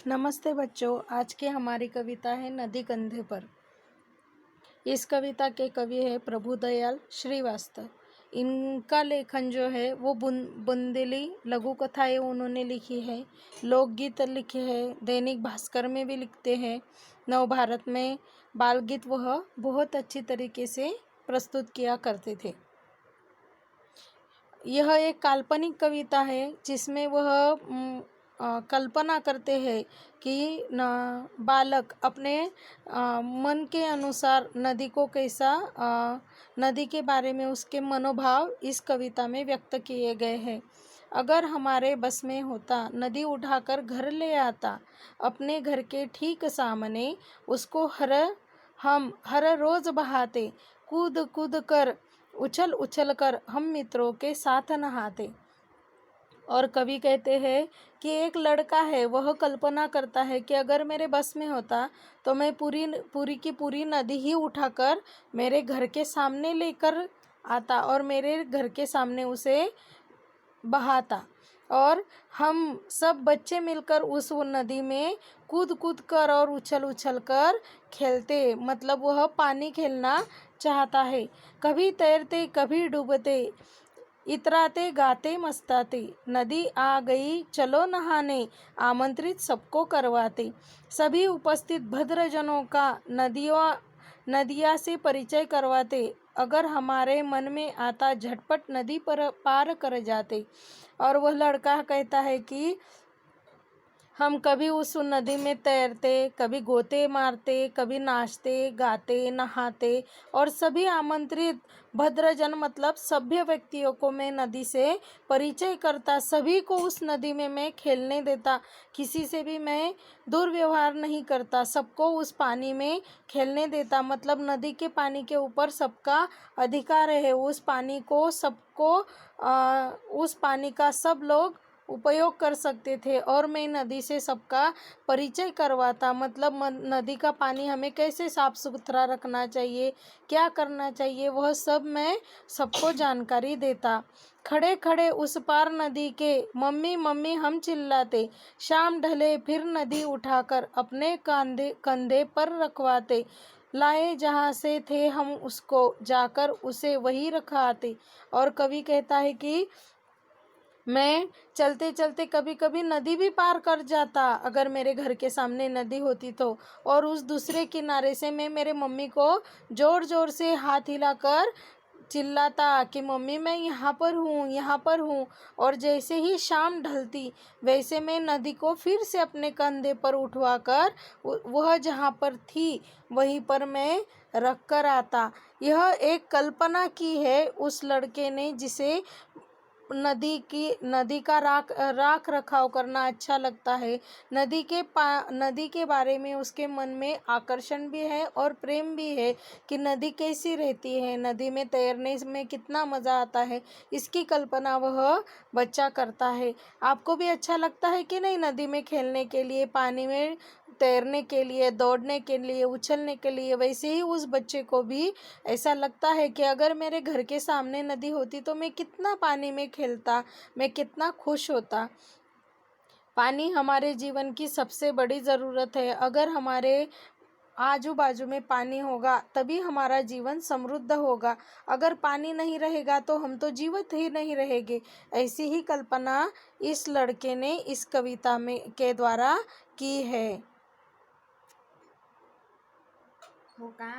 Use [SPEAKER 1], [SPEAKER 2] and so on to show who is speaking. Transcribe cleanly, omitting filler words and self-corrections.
[SPEAKER 1] नमस्ते बच्चों, आज की हमारी कविता है नदी कंधे पर। इस कविता के कवि है प्रभुदयाल श्रीवास्तव। इनका लेखन जो है वो बुंदेली लघु कथाएँ उन्होंने लिखी है, लोकगीत लिखे हैं, दैनिक भास्कर में भी लिखते हैं, नवभारत में बाल गीत वह बहुत अच्छी तरीके से प्रस्तुत किया करते थे। यह एक काल्पनिक कविता है जिसमें वह कल्पना करते हैं कि बालक अपने मन के अनुसार नदी को कैसा नदी के बारे में उसके मनोभाव इस कविता में व्यक्त किए गए हैं। अगर हमारे बस में होता, नदी उठाकर घर ले आता, अपने घर के ठीक सामने उसको हम हर रोज बहाते, कूद कूद कर उछल उछल कर हम मित्रों के साथ नहाते। और कवि कहते हैं कि एक लड़का है, वह कल्पना करता है कि अगर मेरे बस में होता तो मैं पूरी की पूरी नदी ही उठाकर मेरे घर के सामने लेकर आता और मेरे घर के सामने उसे बहाता और हम सब बच्चे मिलकर उस नदी में कूद कूद कर और उछल उछल कर खेलते। मतलब वह पानी खेलना चाहता है। कभी तैरते कभी डूबते, इतराते गाते मस्ताते, नदी आ गई चलो नहाने, आमंत्रित सबको करवाते। सभी उपस्थित भद्रजनों का नदिया से परिचय करवाते। अगर हमारे मन में आता झटपट नदी पर पार कर जाते। और वह लड़का कहता है कि हम कभी उस नदी में तैरते, कभी गोते मारते, कभी नाचते गाते नहाते और सभी आमंत्रित भद्रजन मतलब सभ्य व्यक्तियों को मैं नदी से परिचय करता, सभी को उस नदी में मैं खेलने देता, किसी से भी मैं दुर्व्यवहार नहीं करता, सबको उस पानी में खेलने देता। मतलब नदी के पानी के ऊपर सबका अधिकार है, उस पानी को सबको उस पानी का सब लोग उपयोग कर सकते थे और मैं नदी से सबका परिचय करवाता। मतलब नदी का पानी हमें कैसे साफ सुथरा रखना चाहिए, क्या करना चाहिए, वह सब मैं सबको जानकारी देता। खड़े खड़े उस पार नदी के मम्मी मम्मी हम चिल्लाते, शाम ढले फिर नदी उठाकर अपने कंधे पर रखवाते, लाए जहाँ से थे हम उसको जाकर उसे वही रखाते। और कवि कहता है कि मैं चलते चलते कभी कभी नदी भी पार कर जाता अगर मेरे घर के सामने नदी होती तो, और उस दूसरे किनारे से मैं मेरे मम्मी को जोर जोर से हाथ हिलाकर चिल्लाता कि मम्मी मैं यहाँ पर हूँ, यहाँ पर हूँ। और जैसे ही शाम ढलती वैसे मैं नदी को फिर से अपने कंधे पर उठवाकर वह जहाँ पर थी वहीं पर मैं रख कर आता। यह एक कल्पना की है उस लड़के ने जिसे नदी का राख रखाव करना अच्छा लगता है। नदी के बारे में उसके मन में आकर्षण भी है और प्रेम भी है कि नदी कैसी रहती है, नदी में तैरने में कितना मज़ा आता है, इसकी कल्पना वह बच्चा करता है। आपको भी अच्छा लगता है कि नहीं नदी में खेलने के लिए, पानी में तैरने के लिए, दौड़ने के लिए, उछलने के लिए? वैसे ही उस बच्चे को भी ऐसा लगता है कि अगर मेरे घर के सामने नदी होती तो मैं कितना पानी में खेलता, मैं कितना खुश होता। पानी हमारे जीवन की सबसे बड़ी ज़रूरत है। अगर हमारे आजू बाजू में पानी होगा तभी हमारा जीवन समृद्ध होगा। अगर पानी नहीं रहेगा तो हम तो जीवित ही नहीं रहेंगे। ऐसी ही कल्पना इस लड़के ने इस कविता में के द्वारा की है।
[SPEAKER 2] होगा।